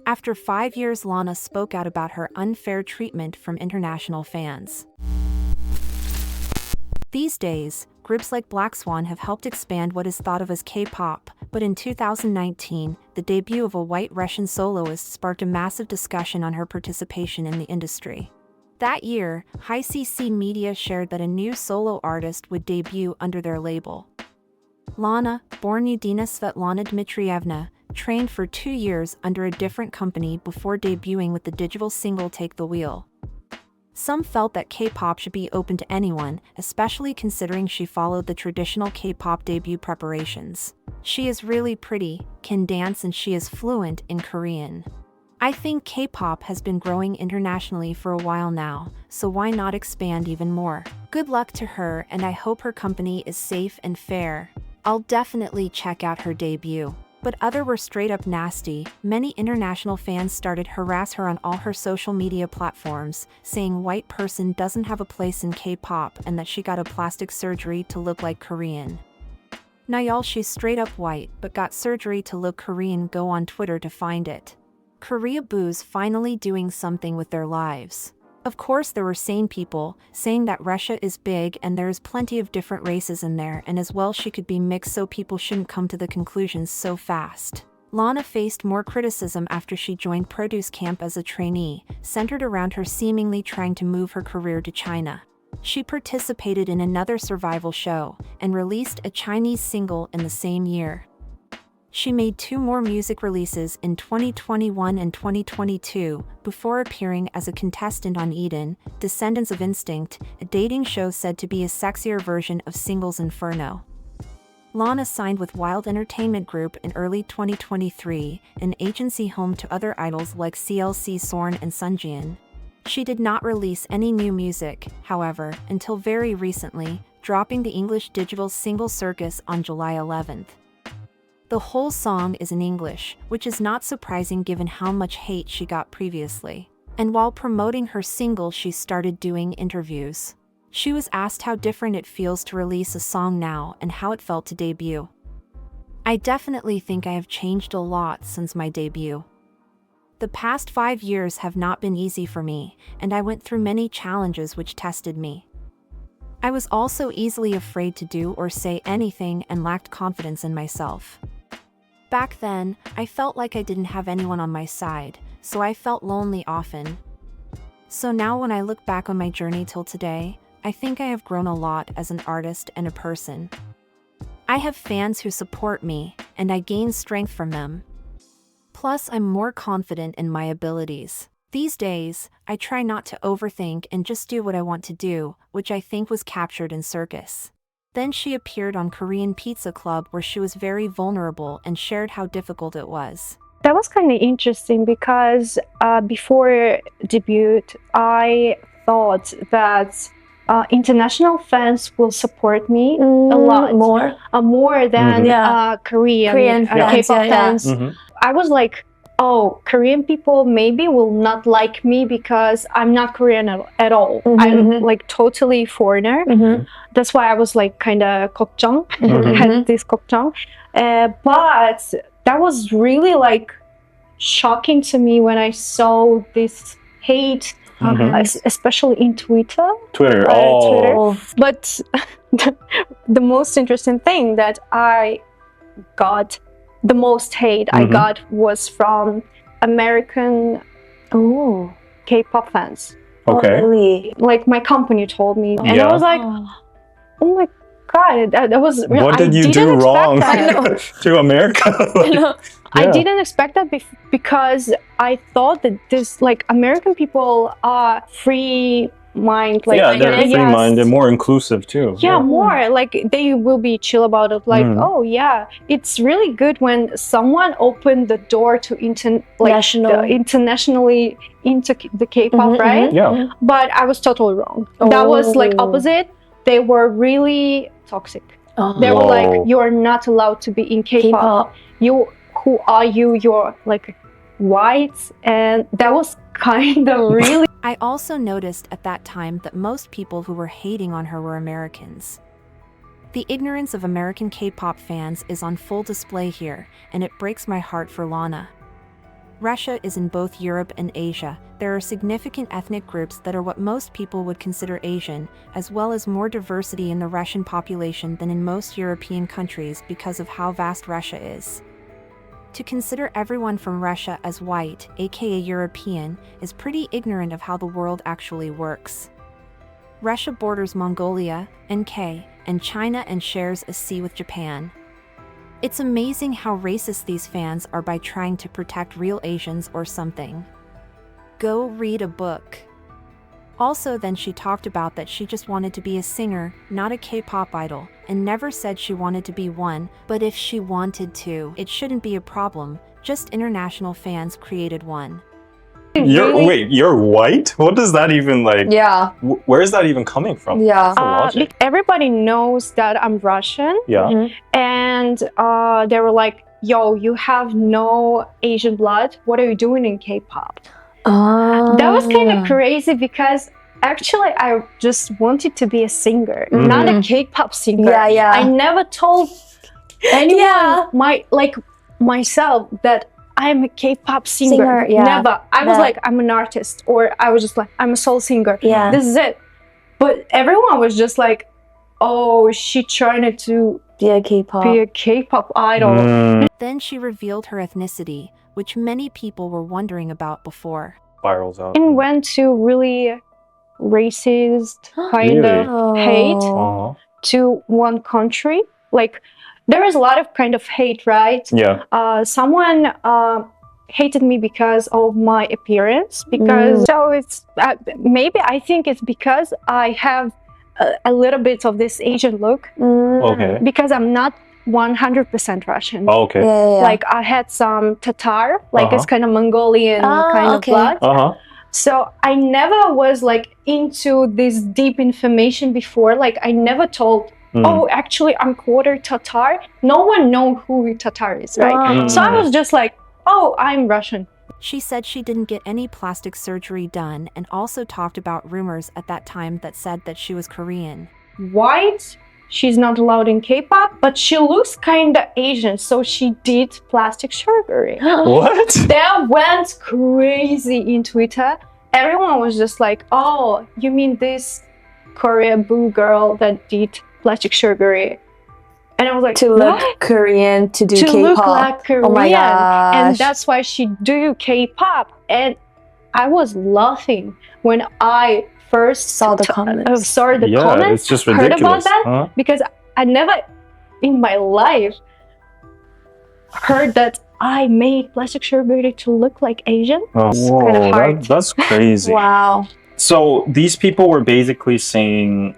After 5 years, Lana spoke out about her unfair treatment from international fans. These days, groups like Black Swan have helped expand what is thought of as K-pop, but in 2019, the debut of a white Russian soloist sparked a massive discussion on her participation in the industry. That year, High CC Media shared that a new solo artist would debut under their label. Lana, born Yudina Svetlana Dmitrievna, trained for 2 years under a different company before debuting with the digital single Take the Wheel. Some felt that K-pop should be open to anyone, especially considering she followed the traditional K-pop debut preparations. She is really pretty, can dance, and she is fluent in Korean. I think K-pop has been growing internationally for a while now, so why not expand even more? Good luck to her, and I hope her company is safe and fair. I'll definitely check out her debut. But others were straight up nasty. Many international fans started harass her on all her social media platforms, saying white person doesn't have a place in K-pop and that she got a plastic surgery to look like Korean. Now y'all, she's straight up white but got surgery to look Korean. Go on Twitter to find it. Korea boos finally doing something with their lives. Of course, there were sane people saying that Russia is big and there's plenty of different races in there, and as well she could be mixed, so people shouldn't come to the conclusions so fast. Lana faced more criticism after she joined produce camp as a trainee, centered around her seemingly trying to move her career to China. She participated in another survival show and released a Chinese single in the same year. She made 2 more music releases in 2021 and 2022 before appearing as a contestant on Eden, Descendants of Instinct, a dating show said to be a sexier version of Singles Inferno. Lana signed with Wild Entertainment Group in early 2023, an agency home to other idols like CLC Sorn and Sunjian. She did not release any new music, however, until very recently, dropping the English digital single Circus on July 11th. The whole song is in English, which is not surprising given how much hate she got previously. And while promoting her single, she started doing interviews. She was asked how different it feels to release a song now and how it felt to debut. I definitely think I have changed a lot since my debut. The past 5 years have not been easy for me, and I went through many challenges which tested me. I was also easily afraid to do or say anything and lacked confidence in myself. Back then, I felt like I didn't have anyone on my side, so I felt lonely often. So now when I look back on my journey till today, I think I have grown a lot as an artist and a person. I have fans who support me, and I gain strength from them. Plus, I'm more confident in my abilities. These days, I try not to overthink and just do what I want to do, which I think was captured in Circus. Then she appeared on Korean Pizza Club where she was very vulnerable and shared how difficult it was. That was kind of interesting because before debut, I thought that international fans will support me a lot more than Korean fans, K-pop fans. I was like, oh, Korean people maybe will not like me because I'm not Korean at all. I'm like totally foreigner. That's why I was like kind of 걱정, had this 걱정. But that was really like shocking to me when I saw this hate, especially in Twitter. Twitter. But the most interesting thing that I got, the most hate I got was from American K-pop fans. Okay. Really? Like my company told me, and I was like, "Oh my god, that was real." What did you do wrong to America? I didn't expect that because I thought that this like American people are free mind, like they're free-minded, more inclusive too. More like they will be chill about it, like oh yeah, it's really good when someone opened the door to internationally into the K-pop, right? But I was totally wrong. That was like opposite. They were really toxic. They were like, you're not allowed to be in K-pop. Who are you? You're like white, and that was kind of really. I also noticed at that time that most people who were hating on her were Americans. The ignorance of American K-pop fans is on full display here, and it breaks my heart for Lana. Russia is in both Europe and Asia. There are significant ethnic groups that are what most people would consider Asian, as well as more diversity in the Russian population than in most European countries because of how vast Russia is. To consider everyone from Russia as white, aka European, is pretty ignorant of how the world actually works. Russia borders Mongolia, NK, and China and shares a sea with Japan. It's amazing how racist these fans are by trying to protect real Asians or something. Go read a book. Also, then she talked about that she just wanted to be a singer, not a K-pop idol, and never said she wanted to be one, but if she wanted to, it shouldn't be a problem, just international fans created one. Wait, you're white? What does that even like? Yeah. Where is that even coming from? Yeah. What's the logic? Everybody knows that I'm Russian. Yeah. And they were like, yo, you have no Asian blood. What are you doing in K-pop? That was kind of crazy because actually I just wanted to be a singer, not a K-pop singer. Yeah, yeah. I never told anyone myself that I'm a K-pop singer. Yeah. Never. I was like, I'm an artist, or I was just like, I'm a soul singer. Yeah. This is it. But everyone was just like, oh, she trying to be a K-pop idol. Then she revealed her ethnicity, which many people were wondering about before. Spirals out. And went to really racist kind of hate to one country. Like, there is a lot of kind of hate, right? Yeah. Someone hated me because of my appearance. So it's maybe I think it's because I have a little bit of this Asian look. Okay. Because I'm not 100% Russian. Oh, okay. Yeah. Like I had some Tatar, like it's kind of Mongolian kind of blood. So I never was like into this deep information before. Like I never told, oh, actually I'm quarter Tatar. No one knows who Tatar is, right? So I was just like, oh, I'm Russian. She said she didn't get any plastic surgery done and also talked about rumors at that time that said that she was Korean. White, she's not allowed in K-pop, but she looks kind of Asian, so she did plastic surgery. What? That went crazy in Twitter. Everyone was just like, oh, you mean this Korea boo girl that did plastic surgery? And I was like, to look Korean, to do to K-pop. look like Korean. Oh my gosh. And that's why she do K-pop. And I was laughing when I first saw the comments. Yeah, it's just ridiculous. Heard about that because I never in my life heard that I made plastic surgery to look like Asian. Oh, whoa, kind of hard. That's crazy. Wow. So these people were basically saying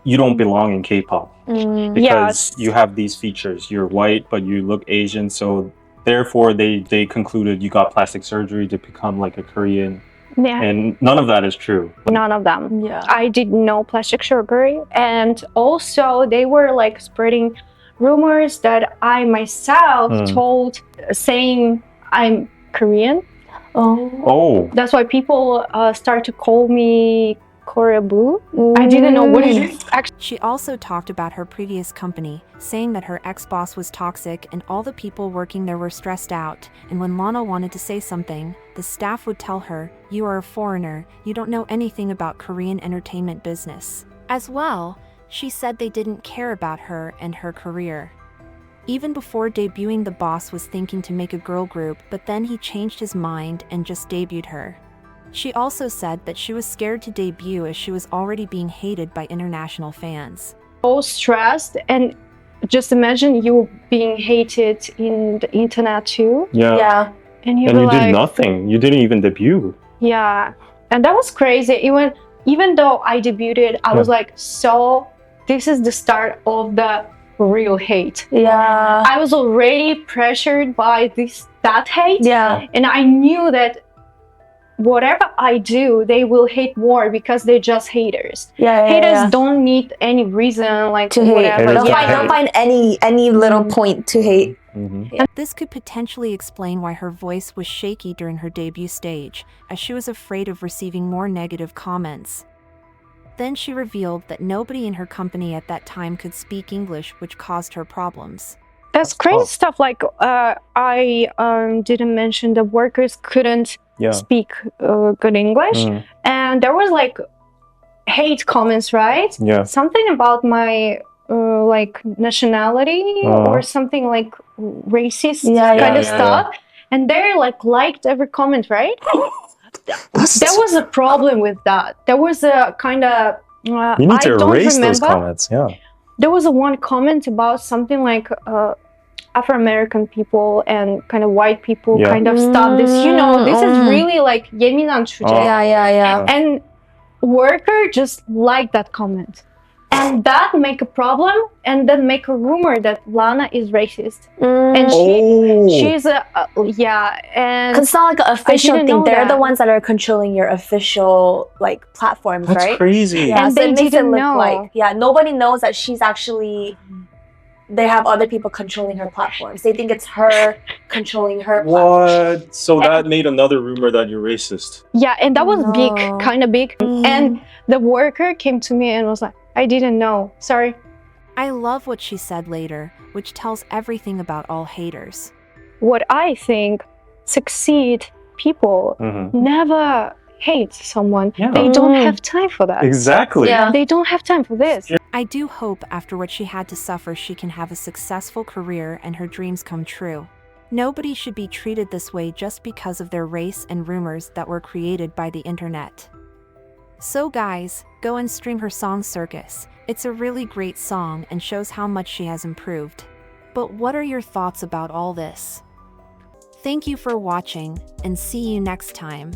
you don't belong in K-pop because you have these features. You're white, but you look Asian. So therefore, they concluded you got plastic surgery to become like a Korean. Yeah. And none of that is true. None of them. Yeah. I did no plastic surgery. And also they were like spreading rumors that I myself told, saying I'm Korean. Oh. That's why people start to call me Korea Boo. I didn't know what it is. Actually, she also talked about her previous company, saying that her ex-boss was toxic and all the people working there were stressed out, and when Lana wanted to say something, the staff would tell her, "You are a foreigner, you don't know anything about Korean entertainment business." As well, she said they didn't care about her and her career. Even before debuting, the boss was thinking to make a girl group, but then he changed his mind and just debuted her. She also said that she was scared to debut as she was already being hated by international fans. so stressed, and just imagine you being hated in the internet too. Yeah. And you did nothing. You didn't even debut. Yeah, and that was crazy. Even though I debuted, I was like, so this is the start of the real hate. Yeah. I was already pressured by that hate. Yeah. And I knew that whatever I do, they will hate more because they're just haters. Haters don't need any reason like to whatever. hate. They'll find any little point to hate. This could potentially explain why her voice was shaky during her debut stage, as she was afraid of receiving more negative comments. Then she revealed that nobody in her company at that time could speak English, which caused her problems. That's crazy tough. stuff. Like I didn't mention the workers couldn't Yeah. speak good English, and there was like hate comments, right? Yeah. Something about my like nationality or something like racist kind of stuff, and they like liked every comment, right? There was a problem with that. There was a kind of you need to erase those comments. Yeah. There was a one comment about something like Afro-American people and kind of white people kind of stuff. This, you know, this is really like 예민한 주제. Yeah. And worker just liked that comment. And that make a problem and then make a rumor that Lana is racist. And she's a, and... It's not like an official thing. They're the that. ones that are controlling your official like platforms, That's right? crazy. Yeah, And so they it makes it didn't look know. like, nobody knows that she's actually, they have other people controlling her platforms. They think it's her controlling her platform. What? So that made another rumor that you're racist. Yeah, and that was big, kind of big. Mm. And the worker came to me and was like, I didn't know. Sorry. I love what she said later, which tells everything about all haters. What I think, succeed people never hate someone. Yeah. They don't have time for that. Exactly. Yeah. They don't have time for this. I do hope after what she had to suffer, she can have a successful career and her dreams come true. Nobody should be treated this way just because of their race and rumors that were created by the internet. So guys, go and stream her song Circus. It's a really great song and shows how much she has improved. But what are your thoughts about all this? Thank you for watching, and see you next time.